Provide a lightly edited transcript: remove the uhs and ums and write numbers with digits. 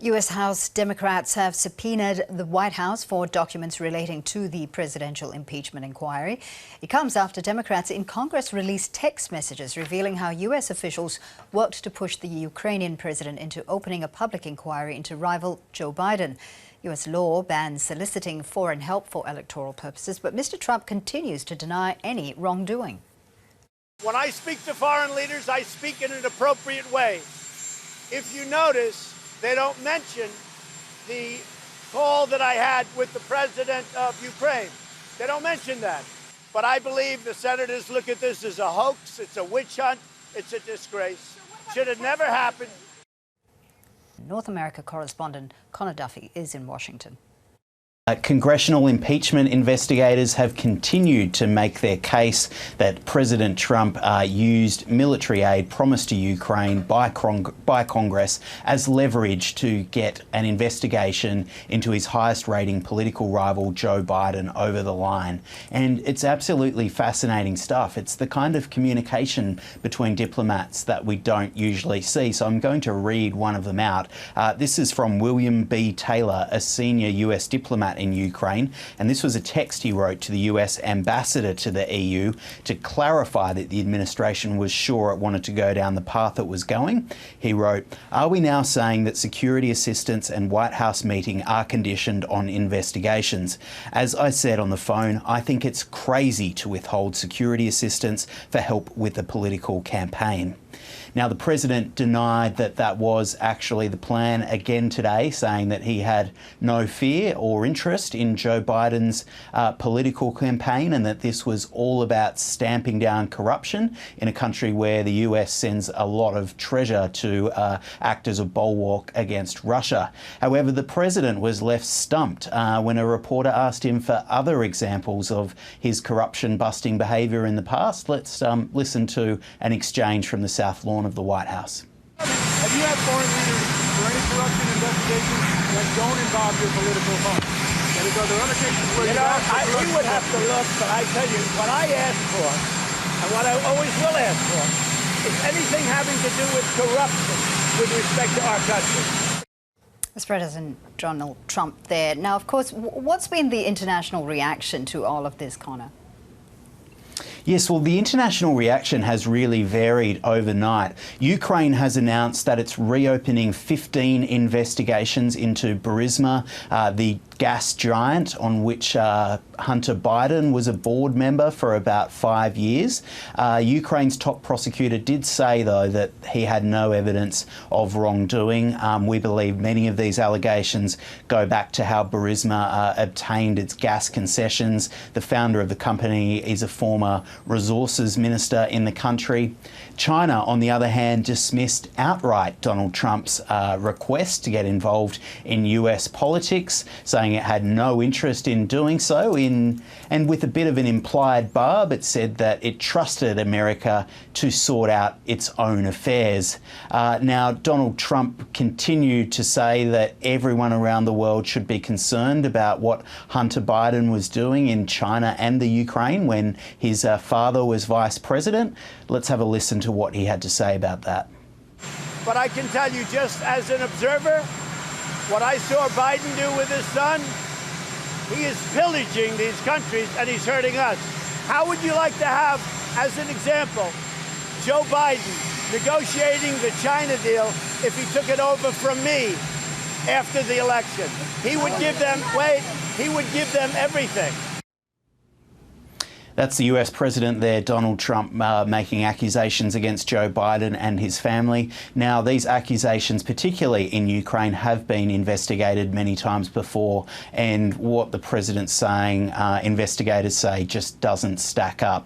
U.S. House Democrats have subpoenaed the White House for documents relating to the presidential impeachment inquiry. It comes after Democrats in Congress released text messages revealing how U.S. officials worked to push the Ukrainian president into opening a public inquiry into rival Joe Biden. U.S. law bans soliciting foreign help for electoral purposes, but Mr. Trump continues to deny any wrongdoing. When I speak to foreign leaders, I speak in an appropriate way. If you notice, they don't mention the call that I had with the president of Ukraine. They don't mention that. But I believe the senators look at this as a hoax, it's a witch hunt, it's a disgrace. Should have never happened. North America correspondent Connor Duffy is in Washington. Congressional impeachment investigators have continued to make their case that President Trump used military aid promised to Ukraine by Congress as leverage to get an investigation into his highest rating political rival Joe Biden over the line. And it's absolutely fascinating stuff. It's the kind of communication between diplomats that we don't usually see. So I'm going to read one of them out. This is from William B. Taylor, a senior US diplomat in Ukraine, and this was a text he wrote to the US ambassador to the EU to clarify that the administration was sure it wanted to go down the path it was going. He wrote, "Are we now saying that security assistance and White House meeting are conditioned on investigations? As I said on the phone, I think it's crazy to withhold security assistance for help with the political campaign." Now, the president denied that that was actually the plan again today, saying that he had no fear or interest in Joe Biden's political campaign and that this was all about stamping down corruption in a country where the US sends a lot of treasure to act as a bulwark against Russia. However, the president was left stumped when a reporter asked him for other examples of his corruption-busting behaviour in the past. Let's listen to an exchange from the South Lawn of the White House. Have you had foreign leaders for any corruption investigations that don't involve your political opponent? Are there other cases where we would have to look, but I tell you, what I ask for, and what I always will ask for, is anything having to do with corruption with respect to our country. That's President Donald Trump there. Now, of course, what's been the international reaction to all of this, Connor? Yes, well, the international reaction has really varied overnight. Ukraine has announced that it's reopening 15 investigations into Burisma, the gas giant on which Hunter Biden was a board member for about 5 years. Ukraine's top prosecutor did say, though, that he had no evidence of wrongdoing. We believe many of these allegations go back to how Burisma obtained its gas concessions. The founder of the company is a former resources minister in the country. China, on the other hand, dismissed outright Donald Trump's request to get involved in US politics, saying it had no interest in doing so. And with a bit of an implied barb, it said that it trusted America to sort out its own affairs. Now, Donald Trump continued to say that everyone around the world should be concerned about what Hunter Biden was doing in China and the Ukraine when his father was vice president. Let's have a listen to what he had to say about that. But I can tell you, just as an observer, what I saw Biden do with his son, he is pillaging these countries and he's hurting us. How would you like to have, as an example, Joe Biden negotiating the China deal if he took it over from me after the election? He would give them, he would give them everything. That's the US president there, Donald Trump, making accusations against Joe Biden and his family. Now, these accusations, particularly in Ukraine, have been investigated many times before, and what the president's saying, investigators say, just doesn't stack up.